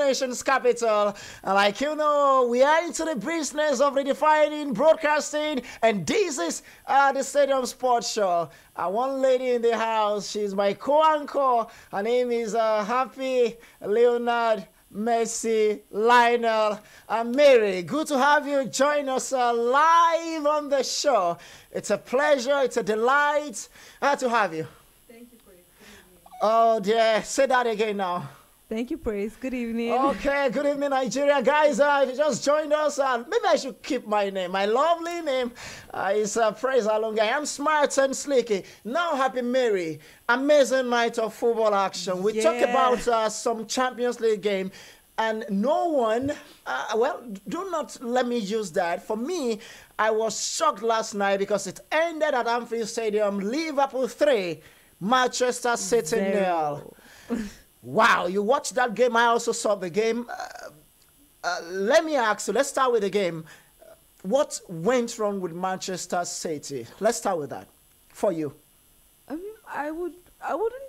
nation's capital. And like you know, we are into the business of redefining broadcasting, and this is the Stadium Sports Show. One lady in the house, she's my co-anchor. Her name is Happy Leonard Messi, Lionel, and Mary. Good to have you join us live on the show. It's a pleasure, it's a delight to have you. Thank you, Praise. Good evening. Oh dear, say that again now. Thank you, Praise. Good evening. Okay, good evening, Nigeria. Guys, if you just joined us, maybe I should keep my name. My lovely name is Praise Alonga. I am smart and slicky. Now, Happy Mary. Amazing night of football action. We talk about some Champions League game. And no one, well, do not let me use that. For me, I was shocked last night because it ended at Anfield Stadium. Liverpool 3, Manchester City 0. Wow, you watched that game. I also saw the game. Let me ask you, let's start with the game. What went wrong with Manchester City? Let's start with that for you. I wouldn't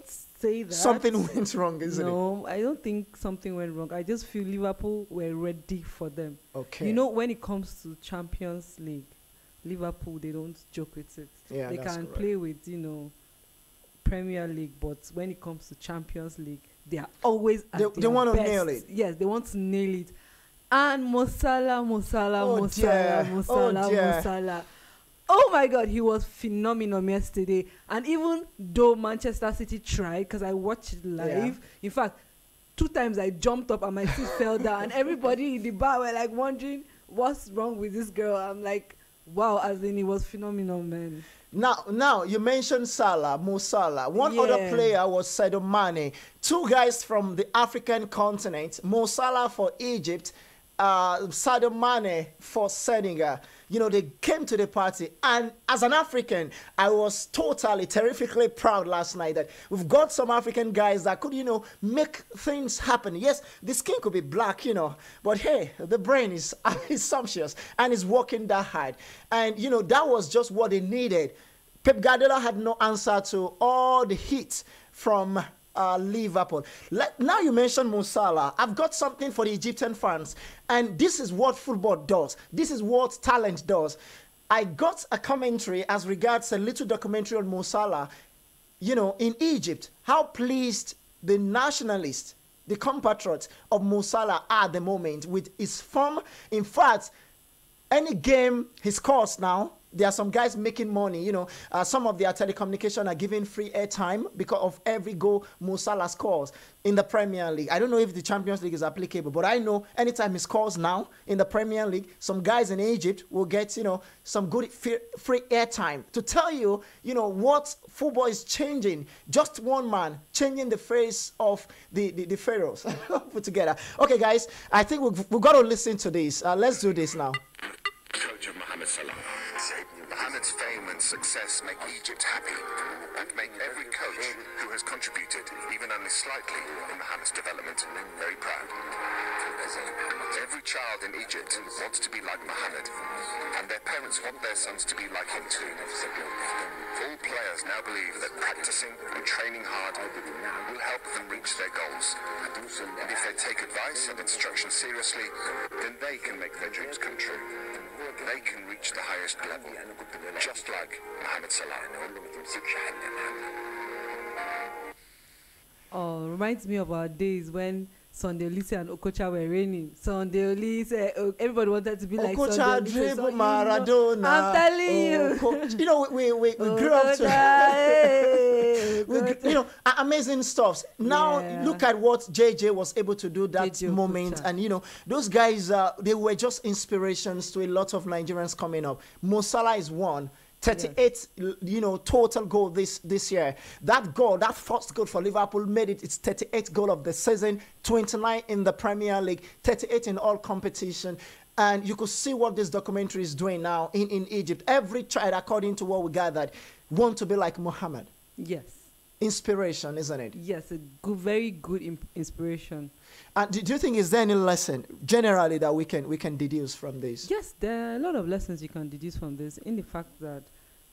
say that. Something went wrong, isn't it? No, I don't think something went wrong. I just feel Liverpool were ready for them. Okay. You know, when it comes to Champions League, Liverpool, they don't joke with it. Yeah, they can play with, Premier League, but when it comes to Champions League, they are always at they want to nail it. Yes, they want to nail it. And Mo Salah. Oh my God, he was phenomenal yesterday. And even though Manchester City tried, because I watched it live, in fact, 2 times I jumped up and my feet fell down, and everybody in the bar were like wondering what's wrong with this girl. I'm like, wow, as in it was phenomenal, man. Now you mentioned Salah, Mo Salah. One other player was Sadio Mane. 2 guys from the African continent. Mo Salah for Egypt, Sadio Mane for Senegal. They came to the party. And as an African, I was totally, terrifically proud last night that we've got some African guys that could, make things happen. Yes, the skin could be black, but hey, the brain is sumptuous and is working that hard. And, that was just what they needed. Pep Guardiola had no answer to all the heat from Liverpool. Now you mentioned Mo Salah. I've got something for the Egyptian fans, and this is what football does. This is what talent does. I got a commentary as regards a little documentary on Mo Salah. In Egypt, how pleased the nationalists, the compatriots of Mo Salah are at the moment with his form. In fact, any game he scores now, there are some guys making money. Some of their telecommunication are giving free airtime because of every goal Mo Salah scores in the Premier League. I don't know if the Champions League is applicable, but I know anytime he scores now in the Premier League, some guys in Egypt will get, some good free airtime to tell you, what football is changing. Just one man changing the face of the pharaohs put together. Okay, guys, I think we've got to listen to this. Let's do this now. Coach of Mohamed Salah. Mohamed's fame and success make Egypt happy and make every coach who has contributed, even only slightly, in Mohamed's development very proud. Every child in Egypt wants to be like Mohamed, and their parents want their sons to be like him too. All players now believe that practicing and training hard will help them reach their goals. And if they take advice and instruction seriously, then they can make their dreams come true. They can reach the highest level, just like Mohamed Salah. Oh, reminds me of our days when Sunday Olise and Okocha were reigning. Sunday Olise, everybody wanted to be like Okocha, Sunday Olise. dribble Maradona. I'm telling you. We grew up to amazing stuff. Now look at what JJ was able to do that JJ moment, Okocha. and those guys they were just inspirations to a lot of Nigerians coming up. Mo Salah is one. 38, total goal this year. That goal, that first goal for Liverpool made it its 38th goal of the season, 29 in the Premier League, 38 in all competition. And you could see what this documentary is doing now in Egypt. Every child, according to what we gathered, want to be like Mohammed. Yes. Inspiration, isn't it? Yes, a good, very good inspiration. And do you think is there any lesson generally that we can deduce from this? Yes, there are a lot of lessons you can deduce from this, in the fact that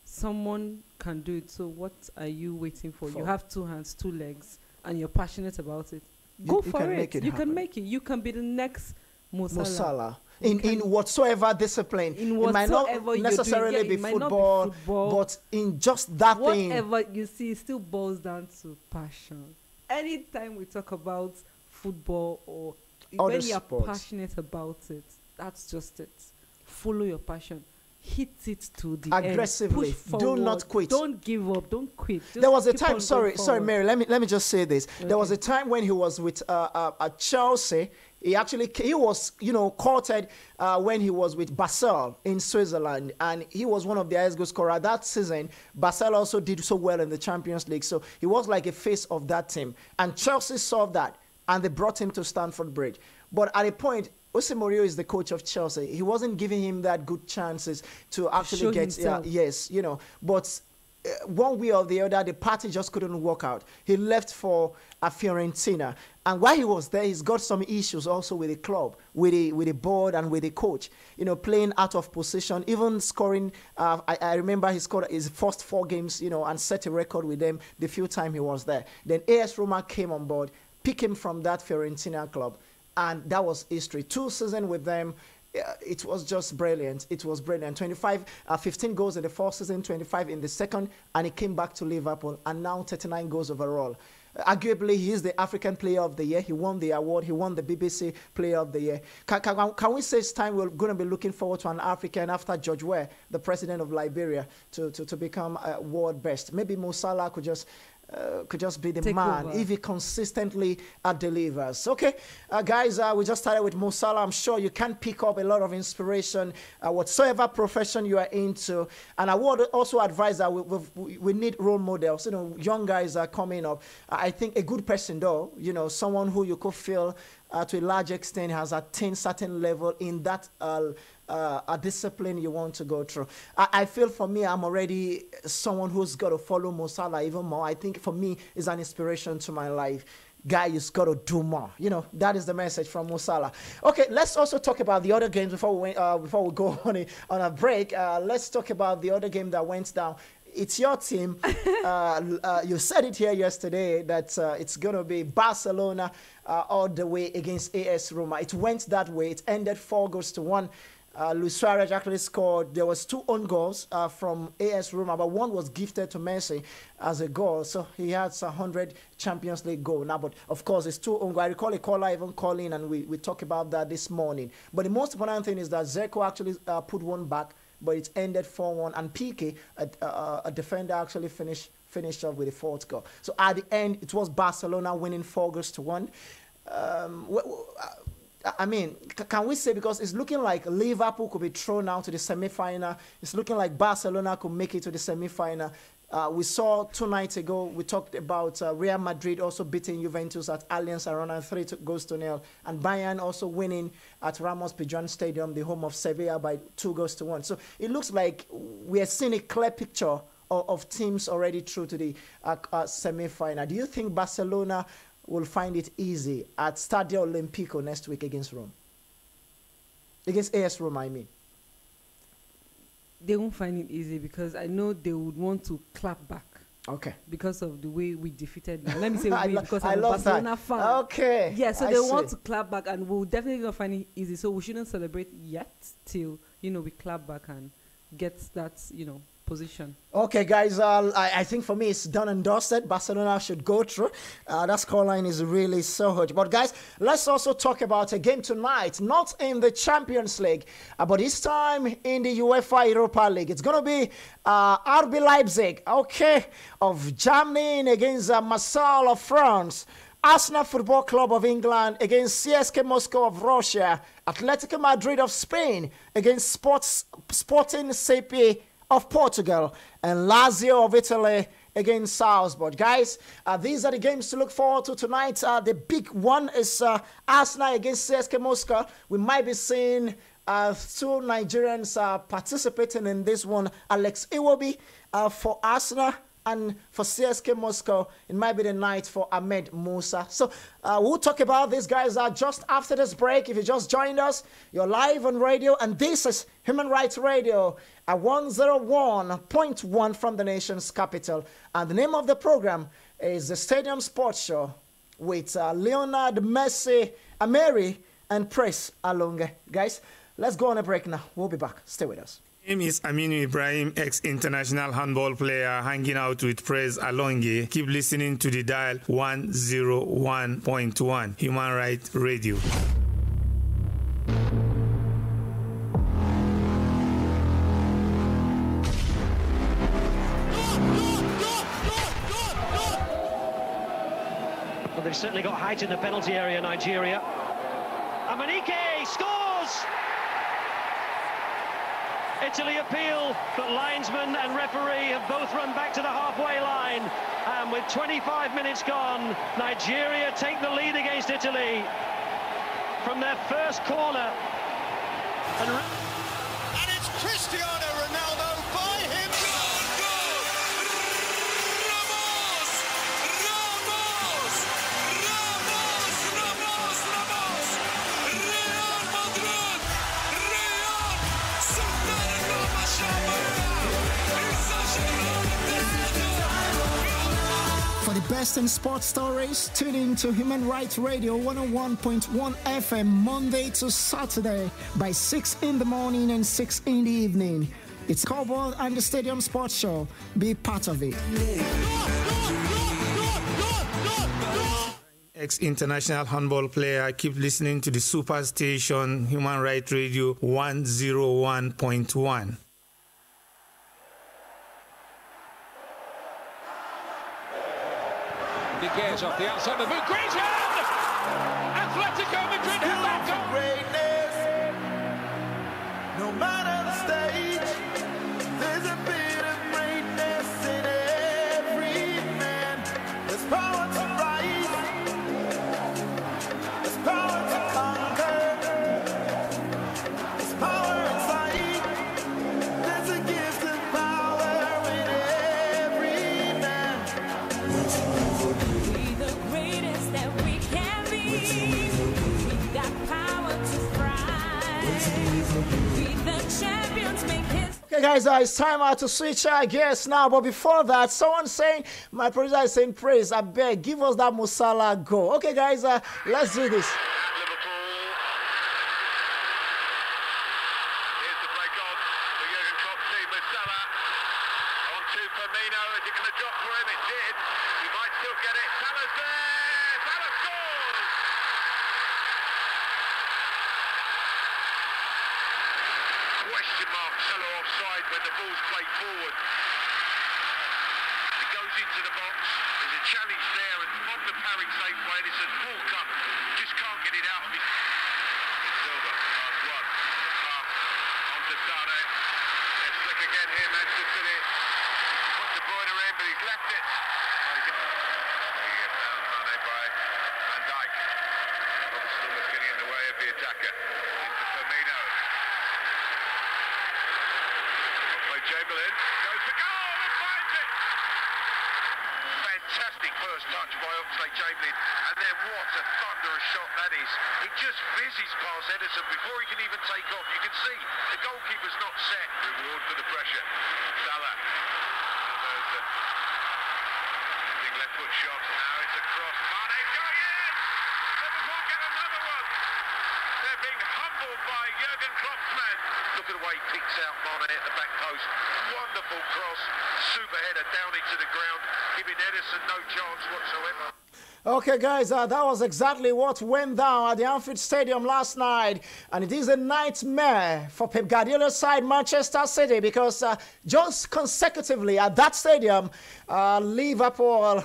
someone can do it. So what are you waiting for? You have 2 hands, 2 legs, and you're passionate about it. Go you for can it. make it You happen. can make it. You can be the next Mo Mo Salah. Salah. In whatsoever discipline. In it might not whatsoever you're necessarily doing. Yeah, be, it might not be football, football. but in just that thing. Whatever you see, it still boils down to passion. Anytime we talk about football or Other when you're sports. passionate about it, that's just it. Follow your passion. Hit it to the Aggressively. end. Push Do forward. not quit. Don't give up. Don't quit. Just There was a keep time. on Sorry, going sorry, forward. Mary. Let me just say this. There was Okay. a time when he was with Chelsea. He was courted when he was with Basel in Switzerland, and he was one of the highest goal scorers that season. Basel also did so well in the Champions League, so he was like a face of that team. And Chelsea saw that, and they brought him to Stamford Bridge. But at a point, Jose Mourinho is the coach of Chelsea. He wasn't giving him that good chances to actually show get. himself. Yes, but. One way or the other, the party just couldn't work out. He left for Fiorentina, and while he was there, he's got some issues also with the club, with the board, and with the coach. Playing out of position, even scoring. I remember he scored his first 4 games, and set a record with them the few time he was there. Then AS Roma came on board, picked him from that Fiorentina club, and that was history. 2 seasons with them. It was just brilliant. It was brilliant. 15 goals in the first season, 25 in the second, and he came back to Liverpool, and now 39 goals overall. Arguably, he is the African Player of the Year. He won the award. He won the BBC Player of the Year. Can we say it's time we're going to be looking forward to an African after George Weah, the president of Liberia, to become world best? Maybe Mo Salah could just be the Take man over. if he consistently delivers. Okay, guys, we just started with Mo Salah. I'm sure you can pick up a lot of inspiration, whatsoever profession you are into. And I would also advise that we need role models. Young guys are coming up. I think a good person, though, someone who you could feel to a large extent has attained certain level in that a discipline you want to go through. I feel for me, I'm already someone who's got to follow Mo Salah even more. I think for me, it's an inspiration to my life. Guy, you've got to do more. That is the message from Mo Salah. Okay, let's also talk about the other games before we go on a break. Let's talk about the other game that went down. It's your team. You said it here yesterday that it's going to be Barcelona all the way against AS Roma. It went that way. It ended 4-1. Luis Suarez actually scored. There was 2 own goals from AS Roma, but one was gifted to Messi as a goal. So he has 100 Champions League goal now. But of course, it's 2 own goals. I recall a caller even calling, and we talked about that this morning. But the most important thing is that Zeko actually put one back, but it ended 4-1. And Piqué, a defender, actually finished off with a 4th goal. So at the end, it was Barcelona winning 4-1. I mean, can we say, because it's looking like Liverpool could be thrown out to the semi-final. It's looking like Barcelona could make it to the semi-final. We saw 2 nights ago, we talked about Real Madrid also beating Juventus at Allianz Arena 3-0, and Bayern also winning at Ramos Pizjuan Stadium, the home of Sevilla, by 2-1. So it looks like we are seeing a clear picture of teams already through to the semi-final. Do you think Barcelona will find it easy at Stadio Olimpico next week against Rome? Against AS Roma, I mean. They won't find it easy because I know they would want to clap back. Okay. Because of the way we defeated them. Let me say we, because I I'm a love Barcelona that. fan. Okay. Yeah, so I they see. want to clap back, and we'll definitely not find it easy. So we shouldn't celebrate yet till, we clap back and get that, position. Okay, guys, I think for me it's done and dusted. Barcelona should go through. That scoreline is really so huge. But guys, let's also talk about a game tonight, not in the Champions League, but this time in the UEFA Europa League. It's going to be RB Leipzig, okay, of Germany against Marseille of France. Arsenal Football Club of England against CSK Moscow of Russia. Atletico Madrid of Spain against Sporting CP of Portugal, and Lazio of Italy against Salzburg. Guys, these are the games to look forward to tonight. The big one is Arsenal against CSK Moscow. We might be seeing 2 Nigerians participating in this one. Alex Iwobi for Arsenal, and for CSK Moscow, it might be the night for Ahmed Musa. So we'll talk about these guys just after this break. If you just joined us, you're live on radio, and this is Human Rights Radio at 101.1 from the nation's capital. And the name of the program is the Stadium Sports Show with Leonard Messi, Ameri, and Press Alonge. Guys, let's go on a break now. We'll be back. Stay with us. Name is Aminu Ibrahim, ex-international handball player, hanging out with Prez Alonge. Keep listening to the dial 101.1 Human Rights Radio. Well, they've certainly got height in the penalty area, Nigeria. Amanike scores! Italy appeal, but linesman and referee have both run back to the halfway line. And with 25 minutes gone, Nigeria take the lead against Italy from their first corner. And it's Cristiano Ronaldo by himself. Ramos! Ramos! Ramos! Ramos! Real Madrid! Real! For the best in sports stories, tune in to Human Rights Radio 101.1 FM Monday to Saturday by 6 in the morning and 6 in the evening. It's Cobalt and the Stadium Sports Show. Be part of it. Ex-international handball player, keep listening to the super station Human Rights Radio 101.1. Diguez off the outside of the boot. Great hand! Atletico Madrid have that goal. Greatness. No matter the stage, there's a bit of greatness in every man. There's power to rise. There's power to conquer. There's power inside. There's a gift of power in every man. Okay, guys, it's time to switch gears now. But before that, someone saying, my producer is saying, praise, I beg, give us that Musala go. Okay, guys, let's do this. Okay, guys, that was exactly what went down at the Anfield Stadium last night. And it is a nightmare for Pep Guardiola's side, Manchester City, because just consecutively at that stadium, Liverpool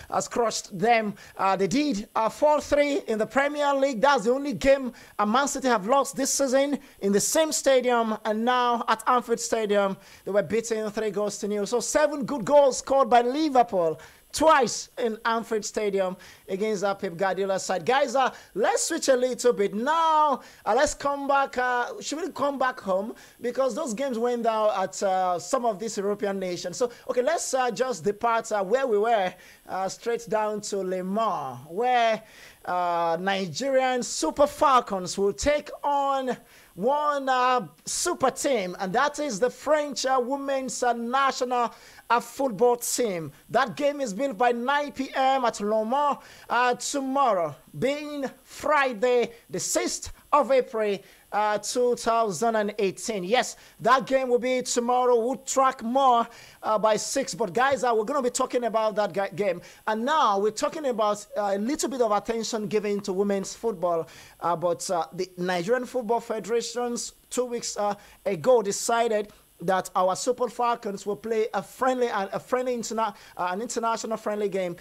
has crushed them. They did 4-3 in the Premier League. That's the only game Man City have lost this season in the same stadium. And now at Anfield Stadium, they were beaten 3-0. So 7 good goals scored by Liverpool. Twice in Anfield Stadium against Pep Guardiola's side. Guys, let's switch a little bit. Now, let's come back. Should we come back home? Because those games went down at some of these European nations. So, okay, let's just depart where we were, straight down to Le Mans, where Nigerian Super Falcons will take on one super team, and that is the French women's national football team. That game is built by 9 p.m. at Le Mans tomorrow, being Friday, the 6th of April, 2018. Yes, that game will be tomorrow. We'll track more by 6. But guys, we're going to be talking about that game. And now we're talking about a little bit of attention given to women's football. But the Nigerian Football Federation's 2 weeks ago decided that our Super Falcons will play an international friendly game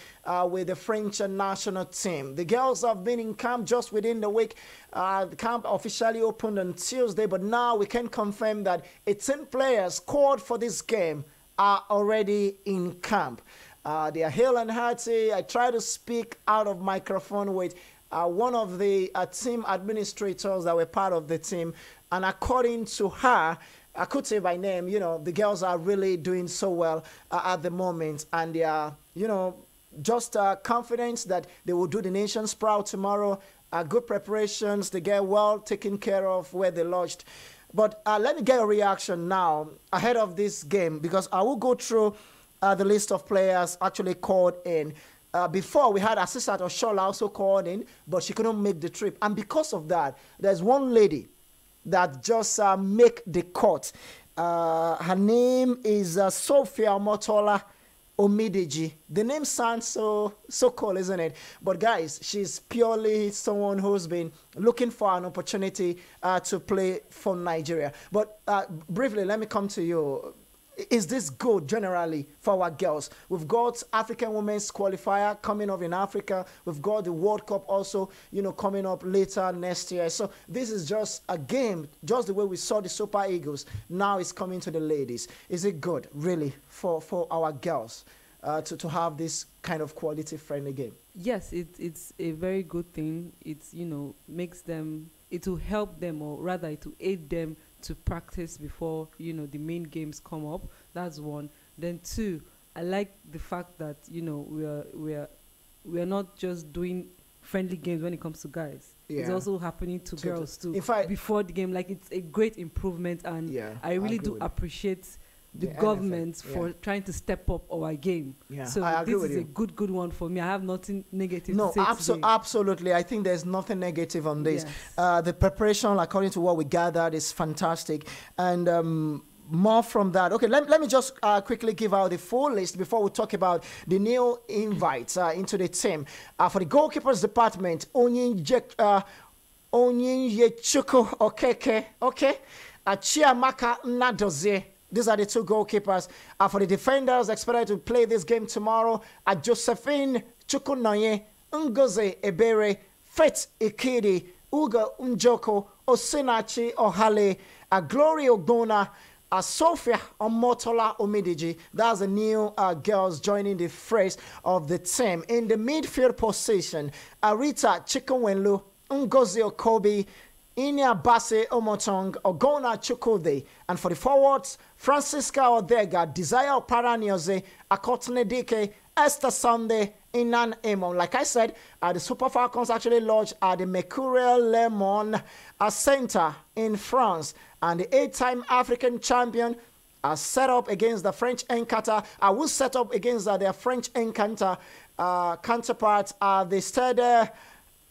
with the French national team. The girls have been in camp just within the week. The camp officially opened on Tuesday, but now we can confirm that 18 players called for this game are already in camp. They are hale and hearty. I try to speak out of microphone with one of the team administrators that were part of the team, and according to her, I could say by name, the girls are really doing so well at the moment, and they are, just confident that they will do the nation's proud tomorrow. Good preparations, they get well taken care of where they lodged. But let me get a reaction now ahead of this game, because I will go through the list of players actually called in. Before, we had Asisat Oshola also called in, but she couldn't make the trip. And because of that, there's one lady that just make the cut. Her name is Sophia Motola Omidiji. The name sounds so cool, isn't it? But guys, she's purely someone who's been looking for an opportunity to play for Nigeria. But briefly, let me come to you. Is this good generally for our girls? We've got African Women's Qualifier coming up in Africa. We've got the World Cup also, coming up later next year. So this is just a game, just the way we saw the Super Eagles. Now it's coming to the ladies. Is it good, really, for our girls to have this kind of quality-friendly game? Yes, it's a very good thing. It's, makes them, it will help them, or rather it will aid them to practice before the main games come up. That's one. Then 2, I like the fact that we are not just doing friendly games when it comes to guys. Yeah. It's also happening to girls too. In fact, before the game, it's a great improvement, and I really do appreciate the government for trying to step up our game. Yeah. So this is a good one for me. I have nothing negative to say today. Absolutely. I think there's nothing negative on this. Yes. The preparation, according to what we gathered, is fantastic. And more from that. Okay, let me just quickly give out the full list before we talk about the new invites into the team. For the goalkeepers department, Onyinyechuku Okeke, Chiamaka Nadozie. These are the 2 goalkeepers. For the defenders expected to play this game tomorrow, Josephine Chukwunoye, Ngozi Ebere, Faith Ikedi, Ugo Njoko, Osinachi Ohale, Glory Ogbonna, Sophia Omotola Omidiji. That's the new girls joining the phrase of the team. In the midfield position, Arita Chikunwenlu, Ngozi Okobi, Inia Base Omotong, Ogona Chukwude. And for the forwards, Francisca Odega, Desire Paranioze, Akotne Dike, Esther Sunday, Inan Emon. Like I said, the Super Falcons actually lodged at the Mercurial Le Mans Center in France. And the 8-time African champion are set up against the French encounter. I will set up against their French encounter counterparts at the Stade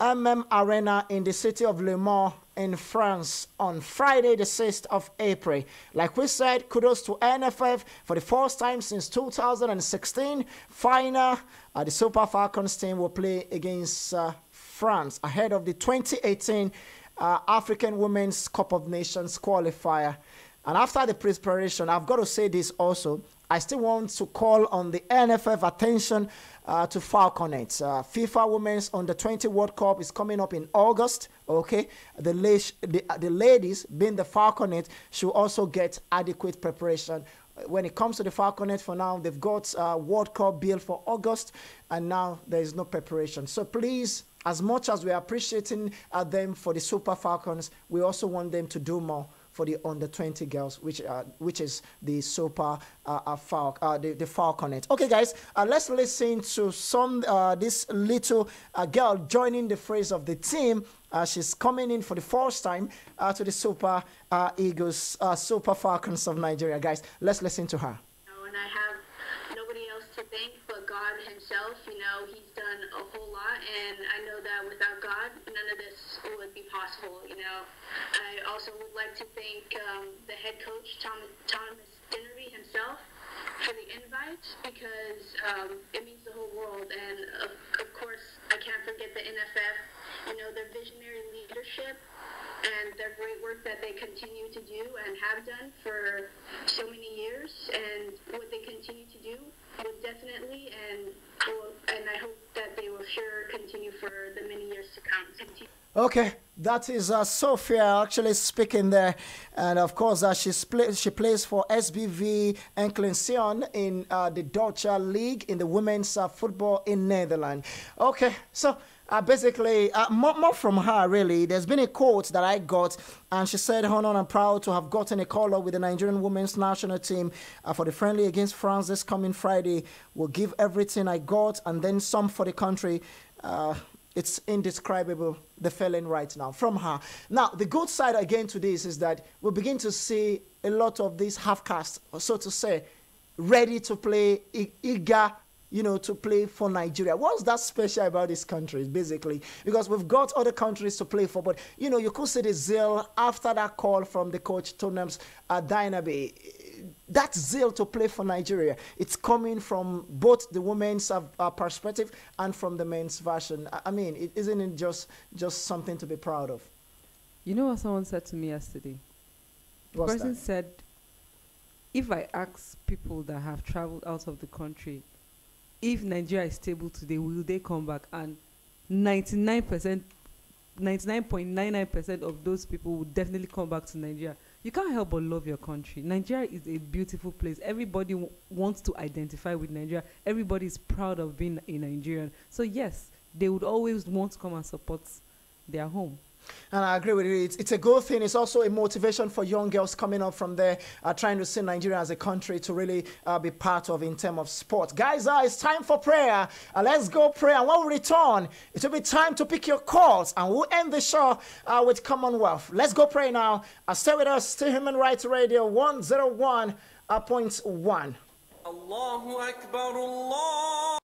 Arena in the city of Le Mans in France on Friday, the 6th of April. Like we said, kudos to NFF for the first time since 2016. Final, the Super Falcons team will play against France ahead of the 2018 African Women's Cup of Nations qualifier. And after the preparation, I've got to say this also. I still want to call on the NFF attention to Falconets. FIFA Women's Under-20 World Cup is coming up in August. Okay, the ladies, being the Falconet, should also get adequate preparation. When it comes to the Falconet, for now, they've got World Cup built for August, and now there is no preparation. So please, as much as we're appreciating them for the Super Falcons, we also want them to do more for the under-20 girls, which is the Super the Falconet. Okay, guys, let's listen to this little girl joining the phrase of the team. She's coming in for the first time to the Super Eagles, Super Falcons of Nigeria. Guys, let's listen to her. And I have nobody else to thank but God himself. He's done a whole lot, and I know that without God, none of this would be possible. I also would like to thank the head coach, Thomas Dinnery himself, for the invite, because it means the whole world. And of course, I can't forget the NFF, their visionary leadership and their great work that they continue to do and have done for so many years, and what they continue to do will definitely, and I hope that they will sure continue for the many years to come. Okay, that is Sophia actually speaking there, and of course she plays for SBV Enklension in the Dutch League in the women's football in Netherlands. Okay, so basically, more from her, really. There's been a quote that I got, and she said, "Honor, I'm proud to have gotten a call-up with the Nigerian women's national team for the friendly against France this coming Friday. Will give everything I got and then some for the country." It's indescribable, the feeling right now from her. Now, the good side again to this is that we begin to see a lot of these half-castes, so to say, ready to play, eager, to play for Nigeria. What's that special about this country, basically? Because we've got other countries to play for, but, you could see the zeal after that call from the coach, Tonams Dynabe. That zeal to play for Nigeria, it's coming from both the women's perspective and from the men's version. I mean, isn't it just something to be proud of? You know what someone said to me yesterday? The person said, if I ask people that have traveled out of the country, if Nigeria is stable today, will they come back? And 99.99% of those people will definitely come back to Nigeria. You can't help but love your country. Nigeria is a beautiful place. Everybody wants to identify with Nigeria. Everybody is proud of being a Nigerian. So yes, they would always want to come and support their home. And I agree with you. It's a good thing. It's also a motivation for young girls coming up from there, trying to see Nigeria as a country to really be part of in terms of sport. Guys, it's time for prayer. Let's go pray. And when we return, it will be time to pick your calls. And we'll end the show with Commonwealth. Let's go pray now. Stay with us. Stay Human Rights Radio 101.1. Allahu Akbar, Allah.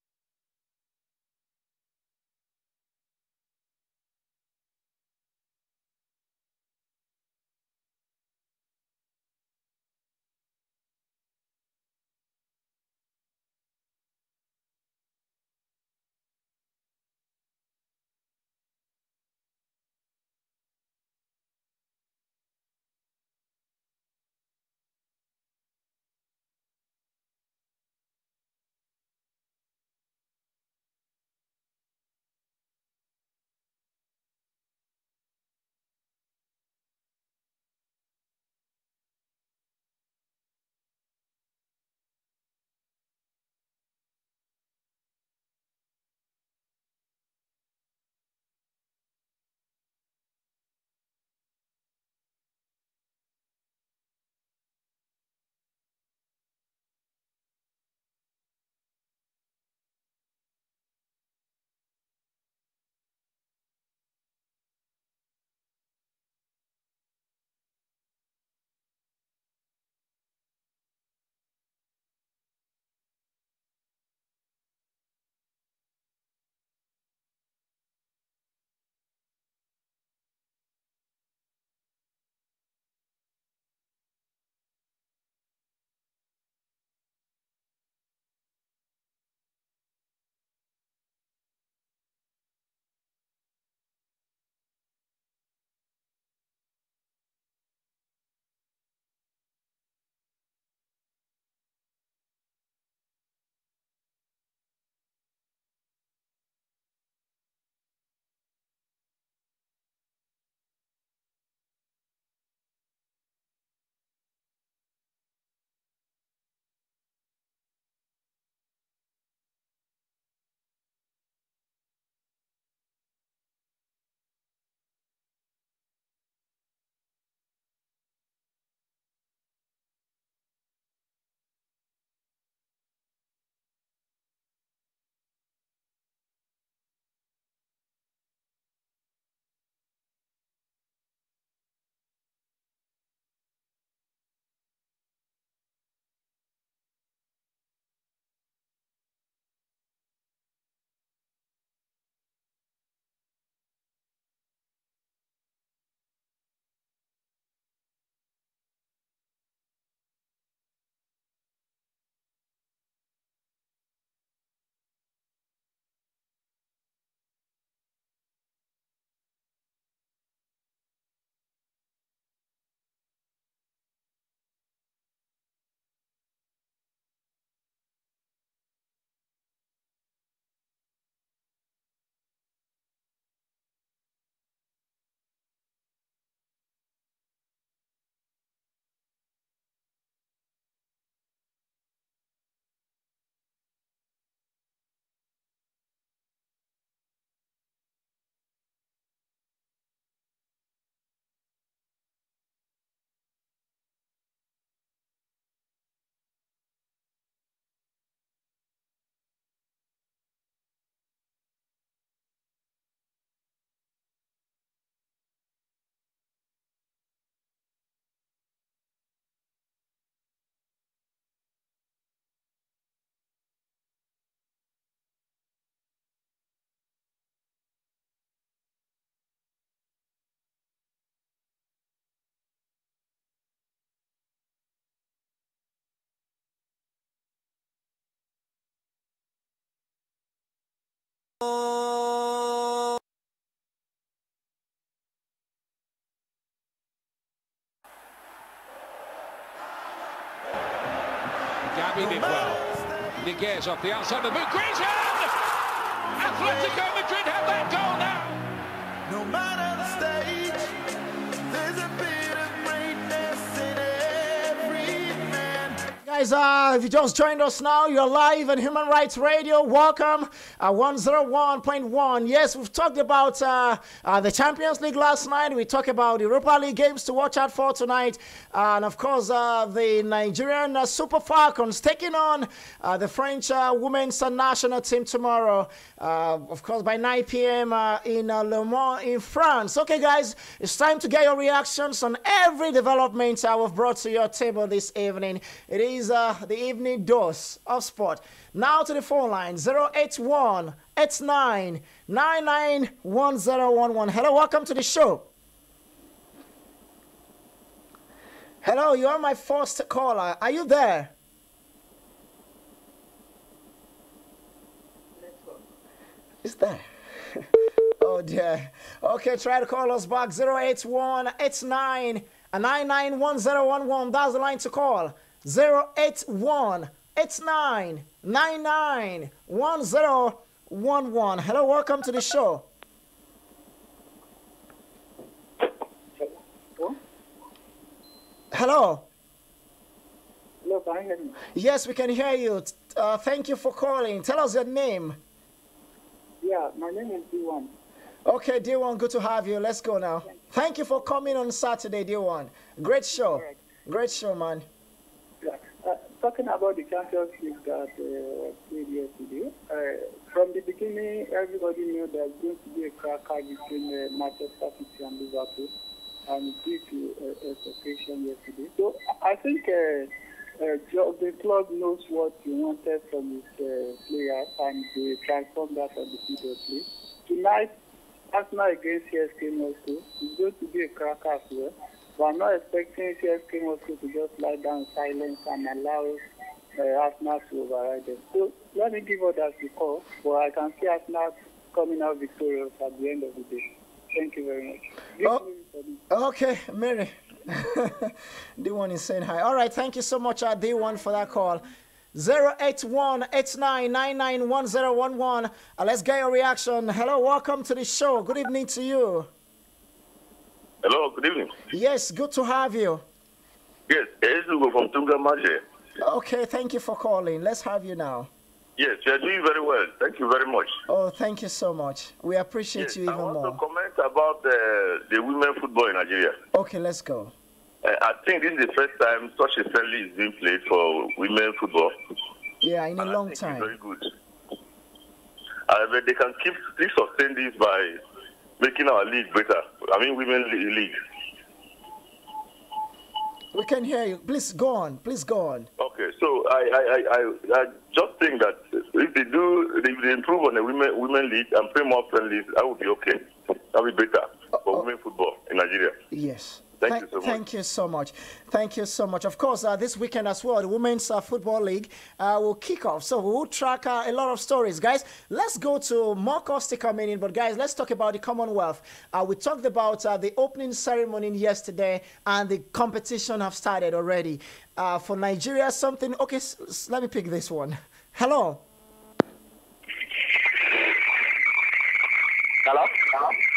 Gabby did well. Niguez off the outside of the boot. Griezmann! Atletico Madrid have that goal now. No matter the stage, there's a bit of greatness in every man. Guys, if you just joined us now, you're live on Human Rights Radio. Welcome, 101.1. Yes, we've talked about the Champions League last night. We talked about the Europa League games to watch out for tonight. And, of course, the Nigerian Super Falcons taking on the French women's national team tomorrow. Of course, by 9 p.m. In Le Mans in France. Okay, guys, it's time to get your reactions on every development we've brought to your table this evening. It is the evening dose of sport. Now to the phone line, 081-89-99-1011. Hello, welcome to the show. Hello, you are my first caller. Are you there? Is there? Oh dear. Okay, try to call us back. 081-89-99-1011. That's the line to call. 081-89-99-1011. Hello, welcome to the show. Hello. Hello, can you hear me? Yes, we can hear you. Thank you for calling. Tell us your name. Yeah, my name is D1. Okay, D1, good to have you. Let's go now. Thank you for coming on Saturday, D1. Great show. Right. Great show, man. Yeah. Talking about the Champions League that played yesterday, from the beginning, everybody knew there's going to be a cracker between Manchester City and Liverpool, and due to expectation yesterday. So I think the club knows what he wanted from his players, and they transformed that on the field of play. Tonight, Arsenal against CSK Moscow is going to be a cracker as well. But I'm not expecting CSK Moscow to just lie down in silence and allow Arsenal to override them. So let me give others the call, but I can see Arsenal coming out victorious at the end of the day. Thank you very much. Okay, Mary. D1 is saying hi. All right, thank you so much, D1, for that call. 081-89-99-1011. Let's get your reaction. Hello, welcome to the show. Good evening to you. Hello, good evening. Yes, good to have you. Yes, it's Hugo from Tunga Maje. Okay, thank you for calling. Let's have you now. Yes, you're doing very well. Thank you very much. Oh, thank you so much. We appreciate you even more. I want to comment about the women football in Nigeria. Okay, let's go. I think this is the first time such a friendly is being played for women football. Yeah, in a long time. It's very good. They can keep sustain this by making our league better. I mean, women league. We can hear you. Please go on. Please go on. Okay, so I just think that if they improve on the women league and play more friendly, that would be okay. That would be better for women football in Nigeria. Yes. Thank you so much. Thank you so much. Thank you so much. Of course, this weekend as well, the Women's Football League will kick off. So we will track a lot of stories. Guys, let's go to more Costi coming in. But guys, let's talk about the Commonwealth. We talked about the opening ceremony yesterday, and the competition have started already. For Nigeria, something... Okay, let me pick this one. Hello. Hello?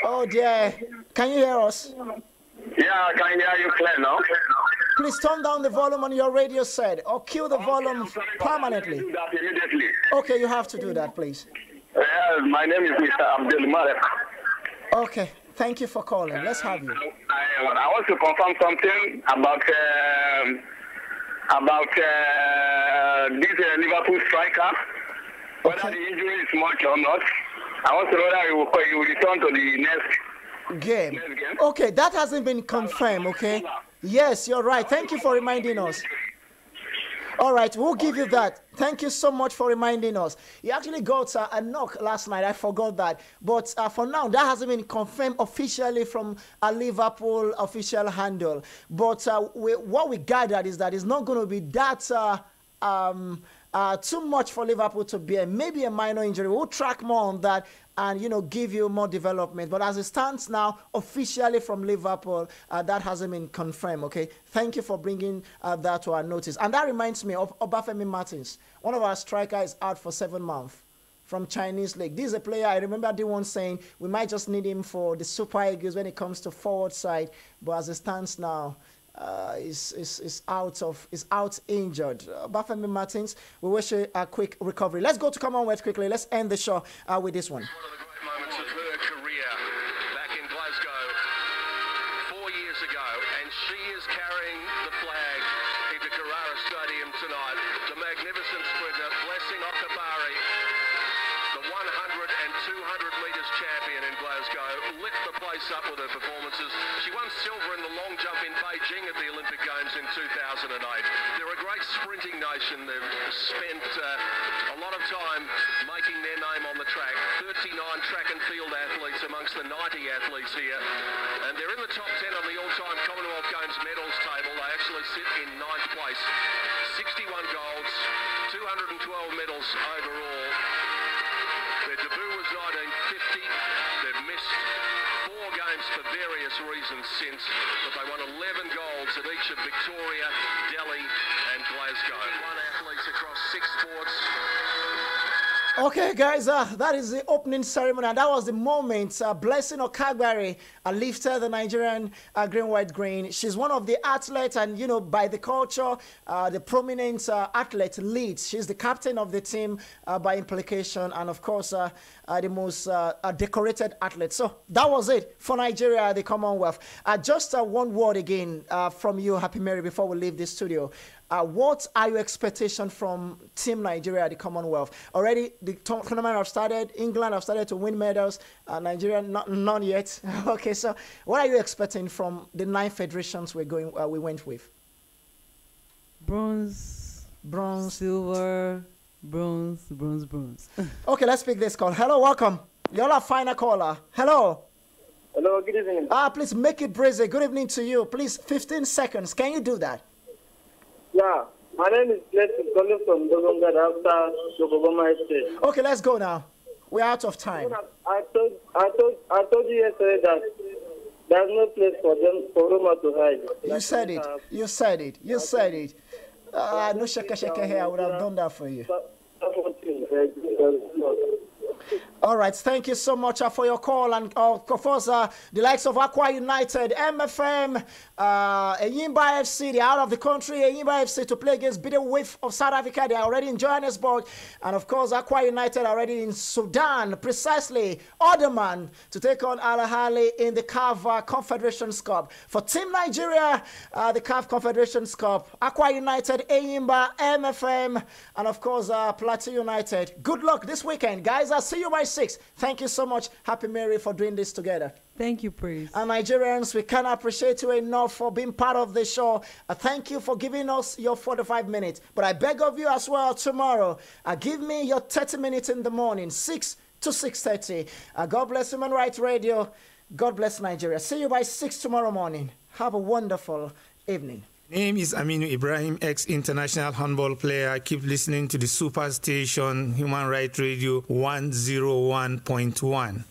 Oh, dear. Can you hear us? Yeah, I can hear you clear now. Please turn down the volume on your radio set or kill the volume permanently. Do that immediately. Okay, you have to do that, please. My name is Mr. Abdul Malek. Okay, thank you for calling. Let's have you. I want to confirm something about this Liverpool striker. Whether the injury is much or not. I want to know that he will return to the next game. Okay, that hasn't been confirmed, okay? Yes, you're right. Thank you for reminding us. All right, we'll give you that. Thank you so much for reminding us. He actually got a knock last night. I forgot that. But for now, that hasn't been confirmed officially from a Liverpool official handle. But what we gathered is that it's not going to be that too much for Liverpool to bear. Maybe a minor injury. We'll track more on that and, you know, give you more development. But as it stands now, officially from Liverpool, that hasn't been confirmed, okay? Thank you for bringing that to our notice. And that reminds me of Obafemi Martins. One of our strikers is out for 7 months from Chinese League. This is a player, I remember the one saying, we might just need him for the Super Eagles when it comes to forward side. But as it stands now, is out injured. Obafemi Martins, we wish you a quick recovery. Let's go to Commonwealth quickly. Let's end the show with this one. One of the great moments of her career back in Glasgow 4 years ago, and she is carrying the flag into Carrara Stadium tonight. The magnificent sprinter, Blessing Okabari, the 100 and 200 metres champion in Glasgow, lit the place up with her performances. She won silver in the long jump in Beijing at the Olympic Games in 2008. They're a great sprinting nation. They've spent a lot of time making their name on the track. 39 track and field athletes amongst the 90 athletes here. And they're in the top 10 on the all-time Commonwealth Games medals table. They actually sit in 9th place. 61 golds, 212 medals overall. Their debut was 1950. They've missed 4 games for various reasons since, but they won 11 golds at each of Victoria, Delhi and Glasgow. 1 athletes across 6 sports. Okay, guys, that is the opening ceremony, and that was the moment Blessing Okagbare lifted the Nigerian green, white, green. She's one of the athletes, and, you know, by the culture, the prominent athlete leads. She's the captain of the team by implication, and, of course, the most decorated athlete. So that was it for Nigeria at the Commonwealth. Just one word again from you, Happy Mary, before we leave this studio. What are your expectations from Team Nigeria at the Commonwealth? Already, the tournament have started. England have started to win medals. Nigeria, none yet. Okay, so what are you expecting from the 9 federations we went with? Bronze, silver, bronze. Okay, let's pick this call. Hello, welcome. You're a final caller. Hello. Hello, good evening. Please make it breezy. Good evening to you. Please, 15 seconds. Can you do that? Yeah, my name is Blessing, calling from Dogongad after Yokogoma Estate. Okay, let's go now. We're out of time. I told you yesterday that there's no place for them, for Roma to hide. You said it. You said it. You said it. No shaka here. I would have done that for you. All right, thank you so much for your call, and of course the likes of Aqua United, MFM, Enyimba FC, they're out of the country. Enyimba FC to play against Bidden Wave of South Africa. They are already in Johannesburg, and of course Aqua United already in Sudan, precisely. Ottoman to take on Al Ahly in the CAF Confederations Cup. For Team Nigeria, the CAF Confederations Cup, Aqua United, Enyimba, MFM, and of course Plateau United. Good luck this weekend, guys. I'll see you by 6. Thank you so much, Happy Mary, for doing this together. Thank you, Praise. And Nigerians, we cannot appreciate you enough for being part of the show. Thank you for giving us your 45 minutes. But I beg of you as well tomorrow, give me your 30 minutes in the morning, 6 to 6:30. God bless Human Rights Radio. God bless Nigeria. See you by 6 tomorrow morning. Have a wonderful evening. Name is Aminu Ibrahim, ex-international handball player. Keep listening to the Super Station, Human Rights Radio 101.1.